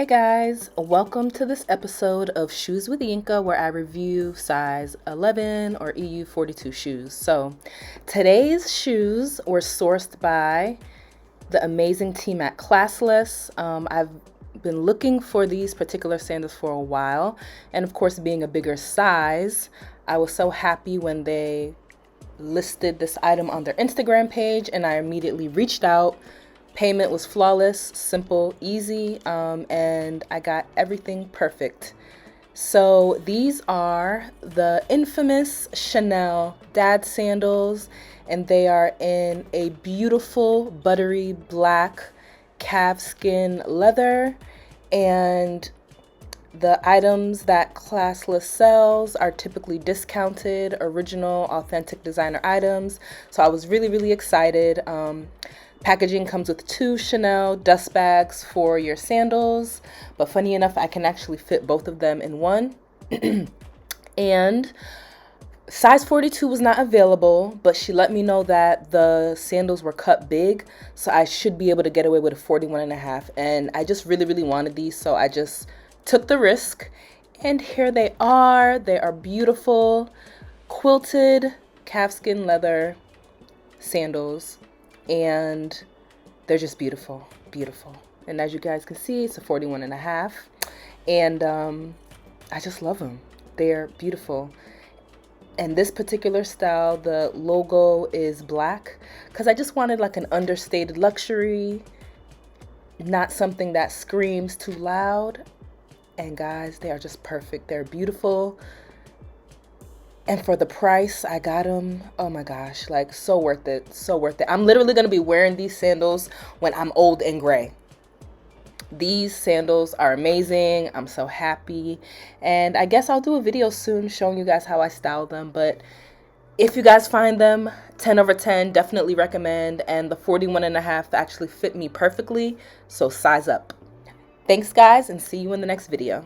Hey guys, welcome to this episode of Shoes with Yinka where I review size 11 or EU 42 shoes. So today's shoes were sourced by the amazing team at Classles. I've been looking for these particular sandals for a while, and of course being a bigger size, I was so happy when they listed this item on their Instagram page and I immediately reached out. Payment was flawless, simple, easy, and I got everything perfect. So these are the infamous Chanel DAD sandals, and they are in a beautiful buttery black calfskin leather. And the items that Classless sells are typically discounted, original, authentic designer items. So I was really excited. Packaging comes with 2 Chanel dust bags for your sandals, but funny enough, I can actually fit both of them in one. And size 42 was not available, but she let me know that the sandals were cut big, so I should be able to get away with a 41.5. And I just really wanted these, so I just took the risk. And here they are. They are beautiful, quilted calfskin leather sandals. And they're just beautiful. And as you guys can see, it's a 41.5. And I just love them. They're beautiful. And this particular style, the logo is black because I just wanted like an understated luxury, not something that screams too loud. And guys, they are just perfect. They're beautiful. And for the price, I got them. Oh my gosh, like so worth it. I'm literally going to be wearing these sandals when I'm old and gray. These sandals are amazing. I'm so happy. And I guess I'll do a video soon showing you guys how I style them. But if you guys find them, 10 over 10, definitely recommend. And the 41.5 actually fit me perfectly. So size up. Thanks guys, and see you in the next video.